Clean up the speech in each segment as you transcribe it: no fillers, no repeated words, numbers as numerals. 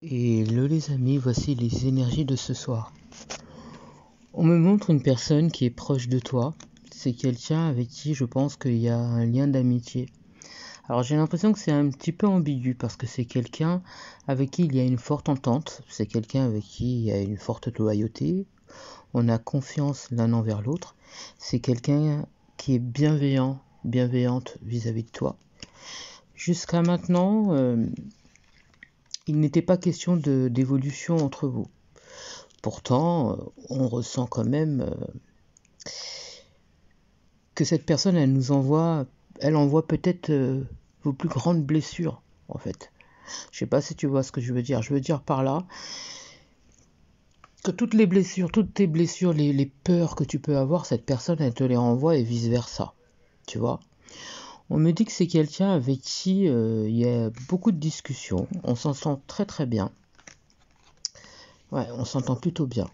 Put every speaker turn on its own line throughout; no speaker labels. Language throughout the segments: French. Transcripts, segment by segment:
Hello les amis, voici les énergies de ce soir. On me montre une personne qui est proche de toi. C'est quelqu'un avec qui je pense qu'il y a un lien d'amitié. Alors j'ai l'impression que c'est un petit peu ambigu parce que c'est quelqu'un avec qui il y a une forte entente. C'est quelqu'un avec qui il y a une forte loyauté. On a confiance l'un envers l'autre. C'est quelqu'un qui est bienveillante vis-à-vis de toi. Jusqu'à maintenant, il n'était pas question d'évolution entre vous. Pourtant, on ressent quand même que cette personne, elle envoie peut-être vos plus grandes blessures, en fait. Je sais pas si tu vois ce que je veux dire. Je veux dire par là que toutes tes blessures, les peurs que tu peux avoir, cette personne, elle te les renvoie et vice-versa. Tu vois? On me dit que c'est quelqu'un avec qui il y a beaucoup de discussions. On s'entend très très bien. Ouais, on s'entend plutôt bien.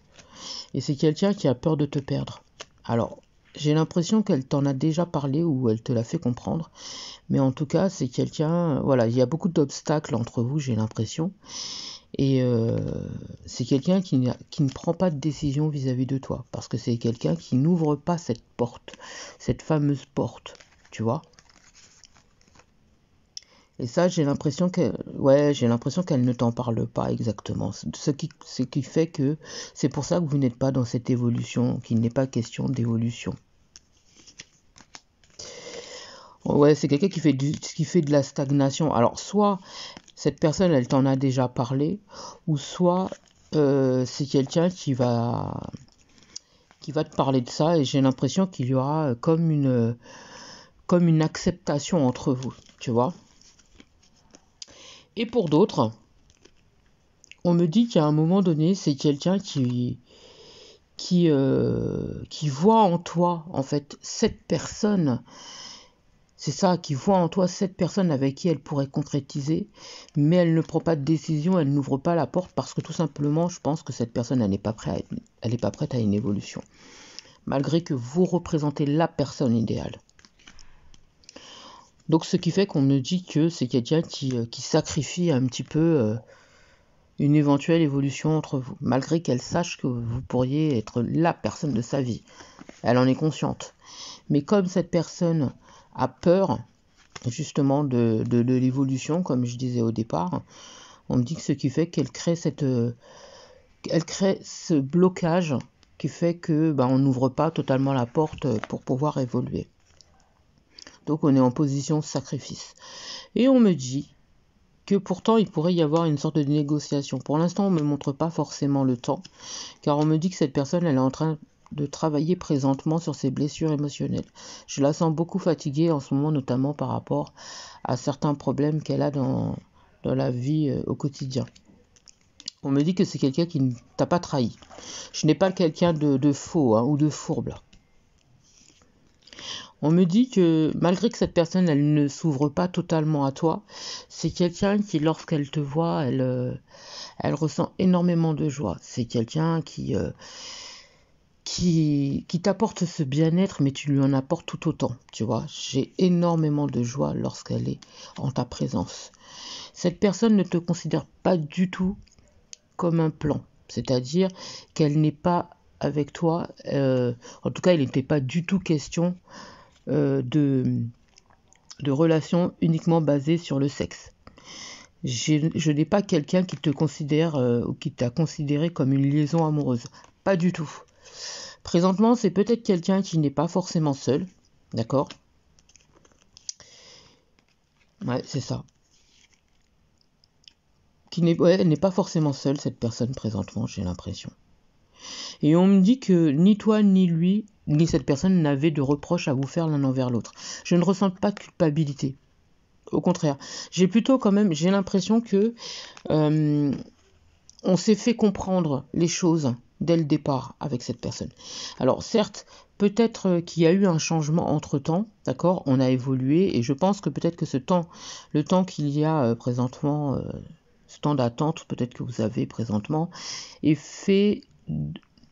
Et c'est quelqu'un qui a peur de te perdre. Alors, j'ai l'impression qu'elle t'en a déjà parlé ou elle te l'a fait comprendre. Mais en tout cas, c'est quelqu'un... Voilà, il y a beaucoup d'obstacles entre vous, j'ai l'impression. Et c'est quelqu'un qui ne prend pas de décision vis-à-vis de toi. Parce que c'est quelqu'un qui n'ouvre pas cette porte. Cette fameuse porte. Tu vois ? Et ça, j'ai l'impression qu'elle ne t'en parle pas exactement. Ce qui fait que c'est pour ça que vous n'êtes pas dans cette évolution, qu'il n'est pas question d'évolution. Ouais, c'est quelqu'un qui fait de la stagnation. Alors, soit cette personne, elle t'en a déjà parlé, ou soit c'est quelqu'un qui va te parler de ça, et j'ai l'impression qu'il y aura comme une acceptation entre vous, tu vois. Et pour d'autres, on me dit qu'à un moment donné, c'est quelqu'un qui voit en toi, en fait, cette personne. C'est ça, qui voit en toi cette personne avec qui elle pourrait concrétiser, mais elle ne prend pas de décision, elle n'ouvre pas la porte parce que tout simplement, je pense que cette personne, elle n'est pas prête à une évolution. Malgré que vous représentez la personne idéale. Donc ce qui fait qu'on me dit que c'est quelqu'un qui sacrifie un petit peu une éventuelle évolution entre vous, malgré qu'elle sache que vous pourriez être la personne de sa vie. Elle en est consciente. Mais comme cette personne a peur justement de l'évolution, comme je disais au départ, on me dit que ce qui fait qu'elle crée elle crée ce blocage qui fait que on n'ouvre pas totalement la porte pour pouvoir évoluer. Donc on est en position sacrifice. Et on me dit que pourtant il pourrait y avoir une sorte de négociation. Pour l'instant, on ne me montre pas forcément le temps, car on me dit que cette personne, elle est en train de travailler présentement sur ses blessures émotionnelles. Je la sens beaucoup fatiguée en ce moment, notamment par rapport à certains problèmes qu'elle a dans la vie au quotidien. On me dit que c'est quelqu'un qui ne t'a pas trahi. Je n'ai pas quelqu'un de faux ou de fourbe. On me dit que malgré que cette personne, elle ne s'ouvre pas totalement à toi, c'est quelqu'un qui, lorsqu'elle te voit, elle ressent énormément de joie. C'est quelqu'un qui t'apporte ce bien-être, mais tu lui en apportes tout autant, tu vois. J'ai énormément de joie lorsqu'elle est en ta présence. Cette personne ne te considère pas du tout comme un plan, c'est-à-dire qu'elle n'est pas avec toi, en tout cas, il n'était pas du tout question de relations uniquement basées sur le sexe. Je n'ai pas quelqu'un qui te considère ou qui t'a considéré comme une liaison amoureuse. Pas du tout. Présentement, c'est peut-être quelqu'un qui n'est pas forcément seul. D'accord ? Ouais, c'est ça. Elle n'est pas forcément seule, cette personne, présentement, j'ai l'impression. Et on me dit que ni toi, ni lui, ni cette personne n'avaient de reproches à vous faire l'un envers l'autre. Je ne ressens pas de culpabilité. Au contraire, j'ai l'impression que on s'est fait comprendre les choses dès le départ avec cette personne. Alors certes, peut-être qu'il y a eu un changement entre-temps, d'accord ? On a évolué et je pense que peut-être que le temps qu'il y a présentement, ce temps d'attente peut-être que vous avez présentement, est fait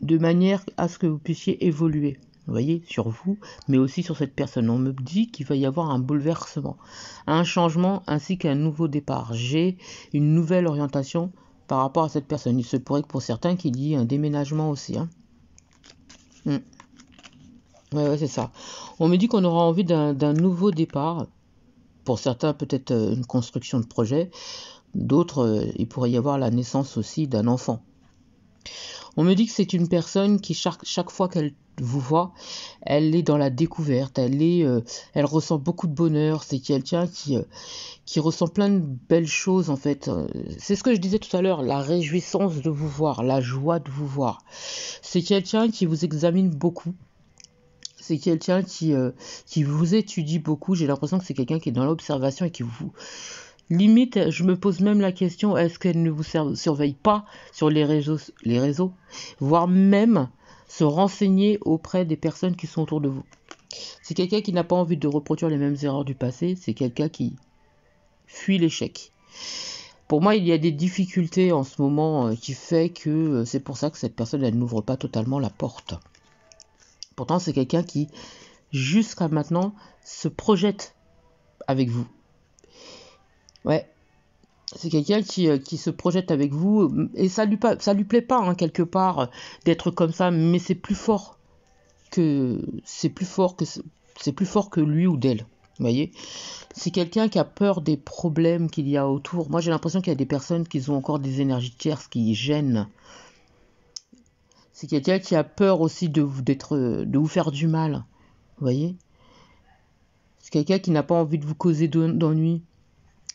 de manière à ce que vous puissiez évoluer. Vous voyez, sur vous, mais aussi sur cette personne. On me dit qu'il va y avoir un bouleversement, un changement ainsi qu'un nouveau départ. J'ai une nouvelle orientation par rapport à cette personne. Il se pourrait que pour certains qu'il y ait un déménagement aussi. Hein. Ouais, c'est ça. On me dit qu'on aura envie d'un nouveau départ. Pour certains, peut-être une construction de projet. D'autres, il pourrait y avoir la naissance aussi d'un enfant. On me dit que c'est une personne qui, chaque fois qu'elle vous voit, elle est dans la découverte, elle ressent beaucoup de bonheur. C'est quelqu'un qui ressent plein de belles choses en fait. C'est ce que je disais tout à l'heure, la réjouissance de vous voir, la joie de vous voir. C'est quelqu'un qui vous examine beaucoup. C'est quelqu'un qui vous étudie beaucoup. J'ai l'impression que c'est quelqu'un qui est dans l'observation et qui vous... Limite, je me pose même la question, est-ce qu'elle ne vous surveille pas sur les réseaux, voire même se renseigner auprès des personnes qui sont autour de vous. C'est quelqu'un qui n'a pas envie de reproduire les mêmes erreurs du passé, c'est quelqu'un qui fuit l'échec. Pour moi, il y a des difficultés en ce moment qui fait que c'est pour ça que cette personne, elle n'ouvre pas totalement la porte. Pourtant, c'est quelqu'un qui, jusqu'à maintenant, se projette avec vous. Ouais, c'est quelqu'un qui se projette avec vous et ça lui plaît pas hein, quelque part d'être comme ça, mais c'est plus fort que lui ou d'elle. Vous voyez, c'est quelqu'un qui a peur des problèmes qu'il y a autour. Moi, j'ai l'impression qu'il y a des personnes qui ont encore des énergies tierces qui gênent. C'est quelqu'un qui a peur aussi de vous faire du mal. Vous voyez, c'est quelqu'un qui n'a pas envie de vous causer d'ennui.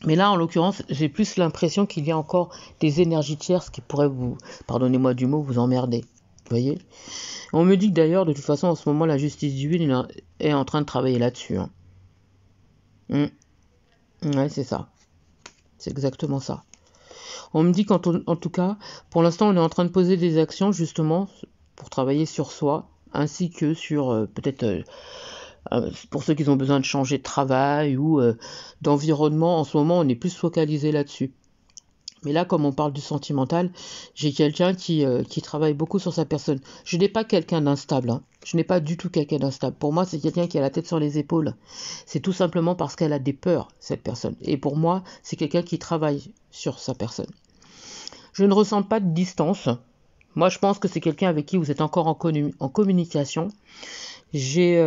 Mais là, en l'occurrence, j'ai plus l'impression qu'il y a encore des énergies tierces qui pourraient vous, pardonnez-moi du mot, vous emmerder. Vous voyez ? On me dit que d'ailleurs, de toute façon, en ce moment, la justice divine est en train de travailler là-dessus. Hein. Ouais, c'est ça. C'est exactement ça. On me dit qu'en tout cas, pour l'instant, on est en train de poser des actions, justement, pour travailler sur soi, ainsi que sur peut-être... pour ceux qui ont besoin de changer de travail ou d'environnement, en ce moment on est plus focalisé là-dessus. Mais là, comme on parle du sentimental, j'ai quelqu'un qui travaille beaucoup sur sa personne. Je n'ai pas quelqu'un d'instable, hein. Je n'ai pas du tout quelqu'un d'instable. Pour moi, c'est quelqu'un qui a la tête sur les épaules. C'est tout simplement parce qu'elle a des peurs, cette personne. Et pour moi, c'est quelqu'un qui travaille sur sa personne. Je ne ressens pas de distance. Moi, je pense que c'est quelqu'un avec qui vous êtes encore en communication. J'ai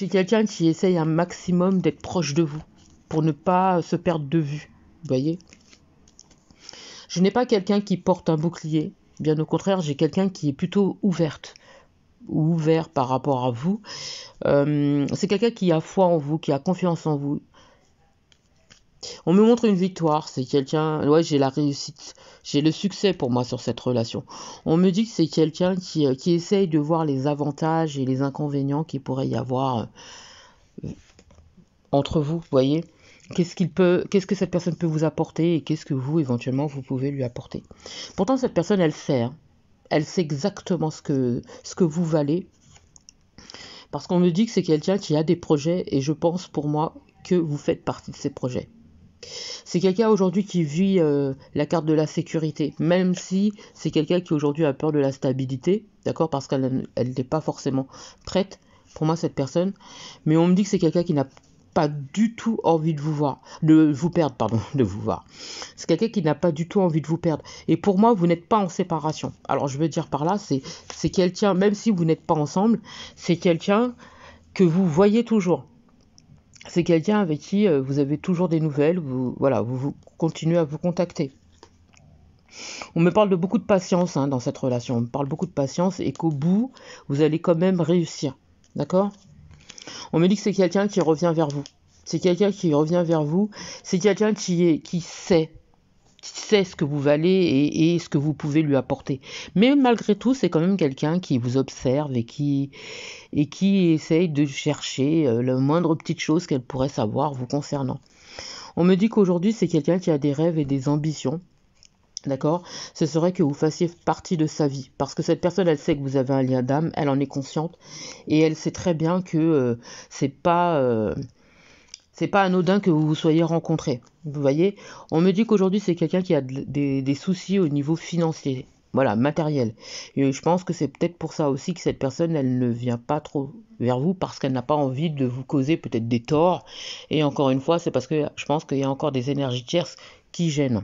quelqu'un qui essaye un maximum d'être proche de vous pour ne pas se perdre de vue. Vous voyez ? Je n'ai pas quelqu'un qui porte un bouclier. Bien au contraire, j'ai quelqu'un qui est plutôt ouvert par rapport à vous. C'est quelqu'un qui a foi en vous, qui a confiance en vous. On me montre une victoire, c'est quelqu'un... Ouais, j'ai la réussite, j'ai le succès pour moi sur cette relation. On me dit que c'est quelqu'un qui essaye de voir les avantages et les inconvénients qu'il pourrait y avoir entre vous, vous voyez ? Qu'est-ce que cette personne peut vous apporter et qu'est-ce que vous, éventuellement, vous pouvez lui apporter. Pourtant, cette personne, elle sait. Hein. Elle sait exactement ce que vous valez. Parce qu'on me dit que c'est quelqu'un qui a des projets et je pense pour moi que vous faites partie de ces projets. C'est quelqu'un aujourd'hui qui vit la carte de la sécurité, même si c'est quelqu'un qui aujourd'hui a peur de la stabilité, d'accord, parce qu'elle n'est pas forcément prête, pour moi, cette personne. Mais on me dit que c'est quelqu'un qui n'a pas du tout envie de vous voir. C'est quelqu'un qui n'a pas du tout envie de vous perdre. Et pour moi, vous n'êtes pas en séparation. Alors, je veux dire par là, c'est quelqu'un, même si vous n'êtes pas ensemble, c'est quelqu'un que vous voyez toujours. C'est quelqu'un avec qui vous avez toujours des nouvelles, vous continuez à vous contacter. On me parle de beaucoup de patience dans cette relation, on me parle beaucoup de patience et qu'au bout, vous allez quand même réussir, d'accord ? On me dit que c'est quelqu'un qui revient vers vous. C'est quelqu'un qui revient vers vous, c'est quelqu'un qui sait ce que vous valez et ce que vous pouvez lui apporter. Mais malgré tout, c'est quand même quelqu'un qui vous observe et qui essaye de chercher la moindre petite chose qu'elle pourrait savoir vous concernant. On me dit qu'aujourd'hui, c'est quelqu'un qui a des rêves et des ambitions. D'accord ? Ce serait que vous fassiez partie de sa vie. Parce que cette personne, elle sait que vous avez un lien d'âme, elle en est consciente. Et elle sait très bien que c'est pas anodin que vous vous soyez rencontrés. Vous voyez ? On me dit qu'aujourd'hui, c'est quelqu'un qui a des soucis au niveau financier. Voilà, matériel. Et je pense que c'est peut-être pour ça aussi que cette personne, elle ne vient pas trop vers vous parce qu'elle n'a pas envie de vous causer peut-être des torts. Et encore une fois, c'est parce que je pense qu'il y a encore des énergies tierces qui gênent.